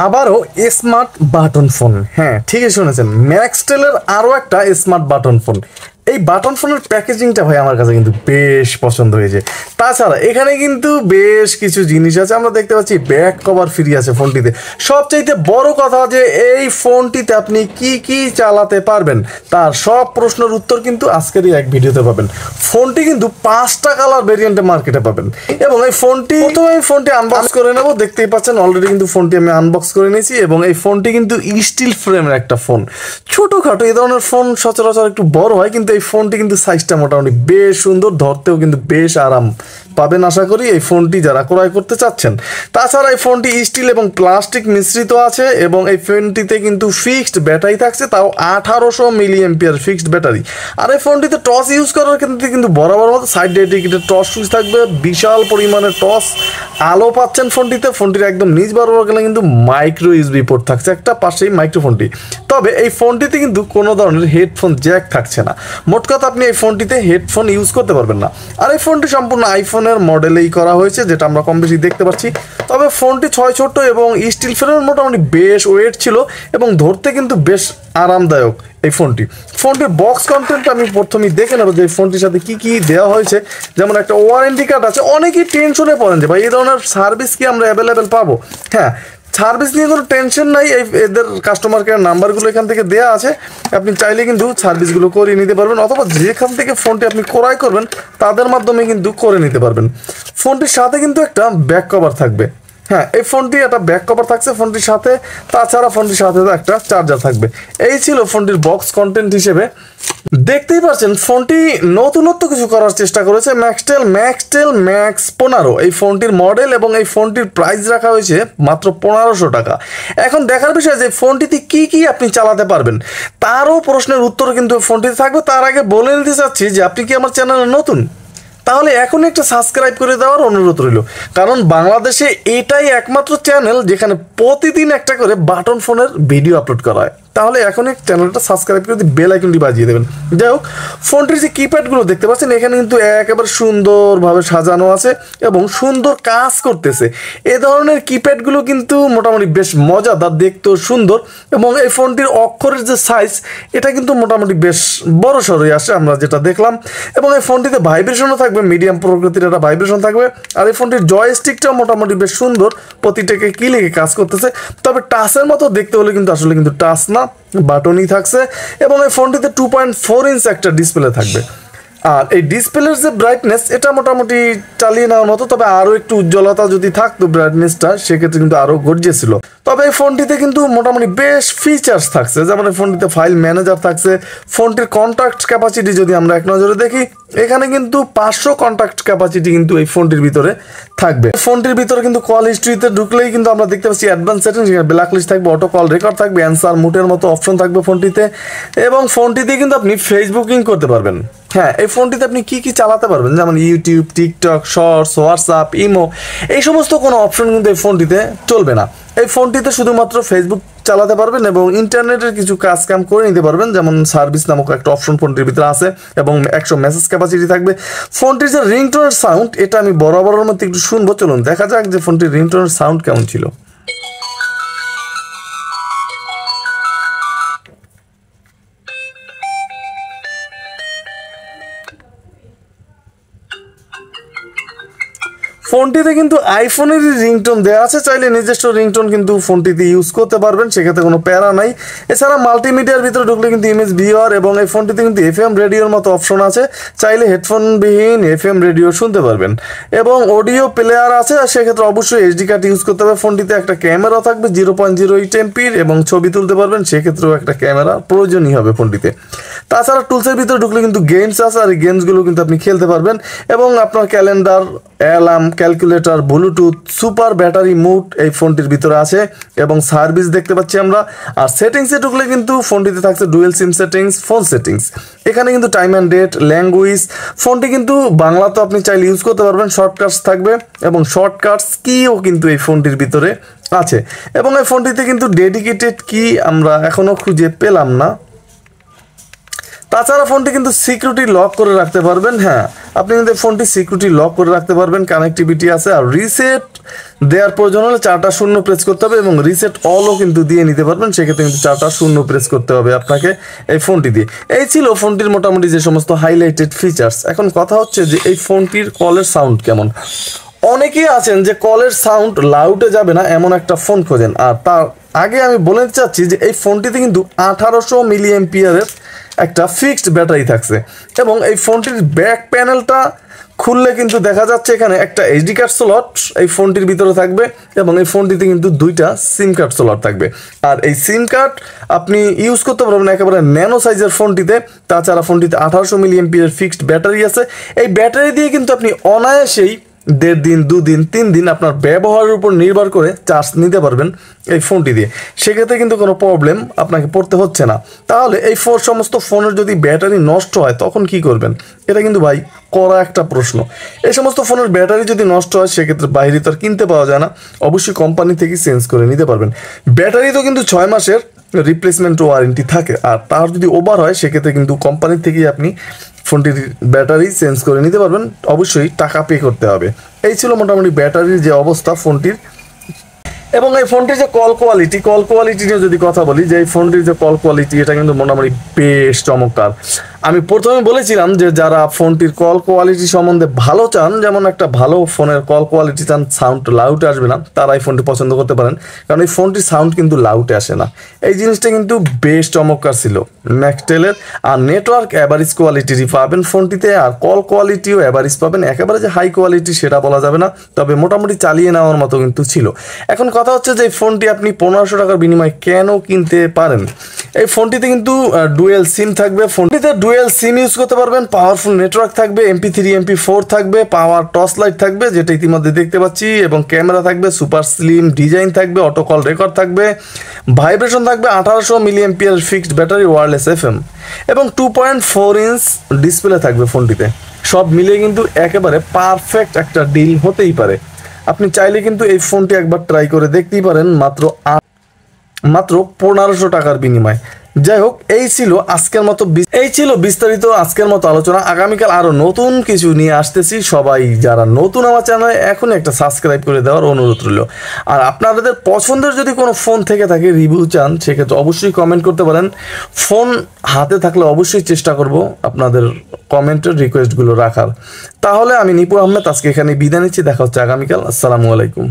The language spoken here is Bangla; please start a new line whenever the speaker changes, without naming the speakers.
আবারও স্মার্ট বাটন ফোন। হ্যাঁ, ঠিকই শুনেছেন, ম্যাক্সটেলের আরও একটা স্মার্ট বাটন ফোন। এই বাটন ফোনের প্যাকেজিংটা ভাই আমার কাছে কিন্তু বেশ পছন্দ হয়েছে। তাছাড়া এখানে কিন্তু বেশ কিছু জিনিস আছে, আমরা দেখতে পাচ্ছি ব্যাক কভার ফ্রি আছে ফোনটিতে। সবচাইতে বড় কথা যে এই ফোনটিতে আপনি কি কি চালাতে পারবেন তার সব প্রশ্নের উত্তর কিন্তু আজকের এই এক ভিডিওতে পাবেন। ফোনটি কিন্তু 5টা কালার ভেরিয়েন্টে মার্কেটে পাবেন এবং এই ফোনটি প্রথমে আমি ফোনটি আনবক্স করে নেব। দেখতেই পাচ্ছেন অলরেডি কিন্তু ফোনটি আমি আনবক্স করে নিয়েছি এবং এই ফোনটি কিন্তু স্টিল ফ্রেমের একটা ফোন। ছোটোখাটো এই ধরনের ফোন সচরাচর একটু বড় হয়, কিন্তু এই ফোনটি কিন্তু সাইজটা মোটামুটি বেশ সুন্দর, ধরতেও কিন্তু বেশ আরাম পাবেন আশা করি এই ফোনটি যারা ক্রয় করতে চাচ্ছেন। তাছাড়া এই ফোনটি স্টিল এবং প্লাস্টিক মিশ্রিত আছে এবং এই ফোনটিতে কিন্তু ফিক্সড ব্যাটারি থাকছে, তাও 1800 মিলি এম্পিয়ার ফিক্সড ব্যাটারি। আর এই ফোনটিতে টস ইউজ করার ক্ষেত্রে কিন্তু বরাবর মতো সাইড ডেডিকেটেড টস সুইচ থাকবে, বিশাল পরিমাণে টস আলো পাচ্ছেন ফোনটিতে। ফোনটির একদম নিচ বরাবর গেলে কিন্তু মাইক্রো ইউএসবি পোর্ট থাকছে একটা, পাশেই মাইক্রোফোনটি। তবে এই ফোনটিতে কিন্তু কোনো ধরনের হেডফোন জ্যাক থাকছে না। মোট কথা আপনি এই ফোনটিতে হেডফোন ইউজ করতে পারবেন না। আর এই ফোনটি সম্পূর্ণ আইফোনের মডেলেই করা হয়েছে, যেটা আমরা কম বেশি দেখতে পাচ্ছি। তবে ফোনটি 6 ছোট এবং স্টিল ফ্রেমের মোটামুটি বেশ ওয়েট ছিল এবং ধরতে কিন্তু বেশ আরামদায়ক এই ফোনটির বক্স কন্টেন্ট আমি প্রথমেই দেখে নেবো যে এই ফোনটির সাথে কি কি দেওয়া হয়েছে। যেমন একটা ওয়ারেন্টি কার্ড আছে। অনেকেই টেনশনে পড়েন যে ভাই এই ধরনের সার্ভিস কি আমরা অ্যাভেলেবেল পাবো। হ্যাঁ, সার্ভিস নিয়ে কোনো টেনশন নাই, এদের কাস্টমার কেয়ার নাম্বারগুলো এখান থেকে দেওয়া আছে, আপনি চাইলে কিন্তু সার্ভিসগুলো করিয়ে নিতে পারবেন, অথবা যেখান থেকে ফোনটি আপনি ক্রয় করবেন তাদের মাধ্যমে কিন্তু করে নিতে পারবেন। ফোনটির সাথে কিন্তু একটা ব্যাক কভার থাকবে। হ্যাঁ, এই ফোনটি একটা ব্যাক কভার থাকছে ফোনটির সাথে। তাছাড়া ফোনটির সাথে একটা চার্জার থাকবে। এই ছিল ফোনটির বক্স কন্টেন্ট হিসেবে। দেখতেই পাচ্ছেন ফোনটি নতুনত্ব কিছু করার চেষ্টা করেছে ম্যাক্সটেল ম্যাক্স 15 এই ফোনটির মডেল এবং এই ফোনটির প্রাইস রাখা হয়েছে মাত্র 1500 টাকা। এখন দেখার বিষয় যে ফোনটিতে কি কি আপনি চালাতে পারবেন তারও প্রশ্নের উত্তর কিন্তু ফোনটিতে থাকবে। তার আগে বলে নিতে চাচ্ছি যে আপনি কি আমার চ্যানেলে নতুন, তাহলে এখনই একটা সাবস্ক্রাইব করে দেওয়ার অনুরোধ রইল, কারণ বাংলাদেশে এটাই একমাত্র চ্যানেল যেখানে প্রতিদিন একটা করে বাটন ফোনের ভিডিও আপলোড করা হয়। তাহলে এখনই চ্যানেলটা সাবস্ক্রাইব করে দিয়ে বেল আইকনটি বাজিয়ে দেবেন। যাই হোক, ফোনটির যে কিপ্যাডগুলো দেখতে পাচ্ছেন এখানে কিন্তু একেবারে সুন্দরভাবে সাজানো আছে এবং সুন্দর কাজ করতেছে। এ ধরনের কিপ্যাডগুলো কিন্তু মোটামুটি বেশ মজাদার, দেখতেও সুন্দর এবং এই ফোনটির অক্ষরের যে সাইজ এটা কিন্তু মোটামুটি বেশ বড় সড়ই আসে আমরা যেটা দেখলাম। এবং এই ফোনটিতে ভাইব্রেশনও থাকবে, মিডিয়াম প্রকৃতির একটা ভাইব্রেশন থাকবে। আর এই ফোনটির জয়স্টিকটাও মোটামুটি বেশ সুন্দর, প্রতিটাকে ক্লিকে কাজ করতেছে। তবে টাচের মতো দেখতে হলে কিন্তু আসলে কিন্তু টাচ না, বাটনই থাকছে। এবং এই ফোনটিতে 2.4 ইঞ্চ একটা ডিসপ্লে থাকবে। আর এই ডিসপ্লের যে ব্রাইটনেস এটা মোটামুটি চালিয়ে নেওয়ার মতো, তবে আরও একটু উজ্জ্বলতা যদি থাকতো ব্রাইটনেসটা সেক্ষেত্রে কিন্তু আরও গর্জিয়াস ছিল। তবে এই ফোনটিতে কিন্তু মোটামুটি বেশ ফিচার্স থাকছে, যেমন এই ফোনটিতে ফাইল ম্যানেজার থাকছে। ফোনটির কন্ট্যাক্ট ক্যাপাসিটি যদি আমরা এক নজরে দেখি, এখানে কিন্তু 500 কন্ট্যাক্ট ক্যাপাসিটি কিন্তু এই ফোনটির ভিতরে থাকবে। ফোনটির ভিতরে কিন্তু কল হিস্ট্রিতে ঢুকলেই কিন্তু আমরা দেখতে পাচ্ছি অ্যাডভান্স সেটিংস, সেখানে ব্ল্যাক লিস্ট থাকবে, অটো কল রেকর্ড থাকবে, অ্যান্সার মুটের মতো অপশন থাকবে ফোনটিতে। এবং ফোনটিতে কিন্তু আপনি ফেসবুকিং করতে পারবেন। হ্যাঁ, এই ফোনটিতে আপনি কি কি চালাতে পারবেন, যেমন YouTube, TikTok, shorts, WhatsApp, Imo, এই সমস্ত কোনো অপশন কিন্তু এই ফোনটিতে চলবে না। এই ফোনটিতে শুধুমাত্র ফেসবুক চালাতে পারবেন এবং ইন্টারনেটের কিছু কাজ কাম করে নিতে পারবেন, যেমন সার্ভিস নামক একটা অপশন ফোনটির ভিতরে আছে এবং 100 মেসেজ ক্যাপাসিটি থাকবে। ফোনটির যে রিংটোনের সাউন্ড এটা আমি বরাবরের মধ্যে একটু শুনবো, চলুন দেখা যাক যে ফোনটির রিংটোনের সাউন্ড কেমন ছিল। ফোনটিতে কিন্তু আইফোনেরই রিংটোন দেওয়া আছে, চাইলে নিজস্ব রিংটোন কিন্তু ফোনটিতে ইউজ করতে পারবেন, সেক্ষেত্রে কোনো প্যারা নাই। এছাড়া মাল্টিমিডিয়ার ভিতরে ঢুকলে কিন্তু ইমেজ ভিউয়ার এবং এই ফোনটিতে কিন্তু এফএম রেডিওর মতো অপশন আছে, চাইলে হেডফোনবিহীন এফএম রেডিও শুনতে পারবেন। এবং অডিও প্লেয়ার আছে, আর সেক্ষেত্রে অবশ্যই এইচডি কার্ড ইউজ করতে হবে। ফোনটিতে একটা ক্যামেরা থাকবে 0.08 এমপির এবং ছবি তুলতে পারবেন, সেক্ষেত্রেও একটা ক্যামেরা প্রয়োজনই হবে ফোনটিতে। তাছাড়া টুলসের ভিতরে ঢুকলে কিন্তু গেমস আছে, আর এই গেমসগুলো কিন্তু আপনি খেলতে পারবেন। এবং আপনার calendar, alarm, calculator, Bluetooth, super battery mode এই ফোনটির ভিতরে আছে এবং সার্ভিস দেখতে পাচ্ছি আমরা। আর সেটিংসে ঢুকলে কিন্তু ফোনটিতে থাকছে ডুয়েল সিম সেটিংস, ফোন সেটিংস, এখানে কিন্তু টাইম অ্যান্ড ডেট, ল্যাঙ্গুয়েজ, ফোনটি কিন্তু বাংলা তো আপনি চাইলে ইউজ করতে পারবেন, শর্টকাটস থাকবে এবং শর্টকাটস কিও কিন্তু এই ফোনটির ভিতরে আছে। এবং এই ফোনটিতে কিন্তু ডেডিকেটেড কি আমরা এখনও খুঁজে পেলাম না। তাছাড়া ফোনটি কিন্তু সিকিউরিটি লক করে রাখতে পারবেন। হ্যাঁ, আপনি কিন্তু ফোনটি সিকিউরিটি লক করে রাখতে পারবেন, কানেক্টিভিটি আছে। আর রিসেট দেওয়ার প্রয়োজন হলে 4টা 0 প্রেস করতে হবে এবং রিসেট অলও কিন্তু দিয়ে নিতে পারবেন, সেক্ষেত্রে কিন্তু 4টা 0 প্রেস করতে হবে আপনাকে এই ফোনটি দিয়ে। এই ছিল ফোনটির মোটামুটি যে সমস্ত হাইলাইটেড ফিচার্স। এখন কথা হচ্ছে যে এই ফোনটির কলের সাউন্ড কেমন। অনেকেই আছেন যে কলের সাউন্ড লাউডে যাবে না এমন একটা ফোন খোঁজেন। আর তার আগে আমি বলে চাচ্ছি যে এই ফোনটিতে কিন্তু 1800 মিলি অ্যাম্পিয়ারের একটা ফিক্সড ব্যাটারি থাকছে এবং এই ফোনটির ব্যাক প্যানেলটা খুললে কিন্তু দেখা যাচ্ছে এখানে একটা এইচডি কার্ড স্লট এই ফোনটির ভিতরে থাকবে এবং এই ফোনটিতে কিন্তু 2টা সিম কার্ড স্লট থাকবে। আর এই সিম কার্ড আপনি ইউজ করতে পারবেন একেবারে ন্যানো সাইজের ফোনটিতে। তাছাড়া ফোনটিতে 1800 মিলি অ্যাম্পিয়ারের ফিক্সড ব্যাটারি আছে। এই ব্যাটারি দিয়ে কিন্তু আপনি অনায়াসেই 1.5 দিন 2 দিন 3 দিন আপনার ব্যবহারের উপর নির্ভর করে চার্জ নিতে পারবেন এই ফোনটি দিয়ে। সেক্ষেত্রে কিন্তু কোনো প্রবলেম আপনাকে পড়তে হচ্ছে না। তাহলে এই সমস্ত ফোনের যদি ব্যাটারি নষ্ট হয় তখন কি করবেন, এটা কিন্তু ভাই করা একটা প্রশ্ন। এই সমস্ত ফোনের ব্যাটারি যদি নষ্ট হয় সেক্ষেত্রে বাইরে তো আর কিনতে পাওয়া যায় না, অবশ্যই কোম্পানি থেকে চেঞ্জ করে নিতে পারবেন। ব্যাটারি তো কিন্তু 6 মাসের রিপ্লেসমেন্ট ওয়ারেন্টি থাকে। আর তার যদি ওভার হয় সেক্ষেত্রে কিন্তু কোম্পানি থেকেই আপনি ফোনটির ব্যাটারি চেঞ্জ করে নিতে পারবেন, অবশ্যই টাকা পে করতে হবে। এই ছিল মোটামুটি ব্যাটারির যে অবস্থা ফোনটির। এবং এই ফোনটির যে কল কোয়ালিটি নিয়ে যদি কথা বলি, যে এই ফোনটির যে কল কোয়ালিটি এটা কিন্তু মোটামুটি বেশ চমৎকার। আমি প্রথমে বলেছিলাম যে যারা ফোনটির কল কোয়ালিটি সম্বন্ধে ভালো চান, যেমন একটা ভালো ফোনের কল কোয়ালিটি চান, সাউন্ড লাউডে আসবে না, তারা এই ফোনটি পছন্দ করতে পারেন, কারণ এই ফোনটির সাউন্ড কিন্তু লাউডে আসে না। এই জিনিসটা কিন্তু বেশ চমৎকার ছিল ম্যাক্সটেলের। আর নেটওয়ার্ক অ্যাভারেজ কোয়ালিটিরই পাবেন ফোনটিতে, আর কল কোয়ালিটিও অ্যাভারেজ পাবেন। একেবারে যে হাই কোয়ালিটি সেটা বলা যাবে না, তবে মোটামুটি চালিয়ে নেওয়ার মতো কিন্তু ছিল। এখন কথা হচ্ছে যে এই ফোনটি আপনি 1500 টাকার বিনিময়ে কেন কিনতে পারেন। এই ফোনটিতে কিন্তু ডুয়েল সিম থাকবে। ফোনটিতে ডুয়েল সিম ইউজ করতে পারবেন, পাওয়ারফুল নেটওয়ার্ক থাকবে, MP3 MP4 থাকবে, পাওয়ার টর্চ লাইট থাকবে যেটা ইতিমধ্যে দেখতে পাচ্ছি, এবং ক্যামেরা থাকবে, সুপার স্লিম ডিজাইন থাকবে, অটো কল রেকর্ড থাকবে, ভাইব্রেশন থাকবে, 1800 milli ampere fixed battery, wireless FM এবং 2.4 ইঞ্চ ডিসপ্লে থাকবে ফোনটিতে। সব মিলিয়ে কিন্তু একেবারে পারফেক্ট একটা ডিল হতেই পারে। আপনি চাইলে কিন্তু এই ফোনটি একবার ট্রাই করে দেখতেই পারেন মাত্র 1500 টাকার বিনিময়ে। যাই হোক, এই ছিল বিস্তারিত আজকের মতো আলোচনা। আগামীকাল আরো নতুন কিছু নিয়ে আসতেছি। সবাই যারা নতুন আমার চ্যানেলে এখনই একটা সাবস্ক্রাইব করে দেওয়ার অনুরোধ রইল। আর আপনাদের পছন্দের যদি কোনো ফোন থেকে থাকে, রিভিউ চান, সেক্ষেত্রে অবশ্যই কমেন্ট করতে পারেন। ফোন হাতে থাকলে অবশ্যই চেষ্টা করব আপনাদের কমেন্টের রিকোয়েস্টগুলো রাখার। তাহলে আমি নিপু আহমেদ আজকে এখানে বিদায় নিচ্ছি। দেখা হচ্ছে আগামীকাল। আসসালামু আলাইকুম।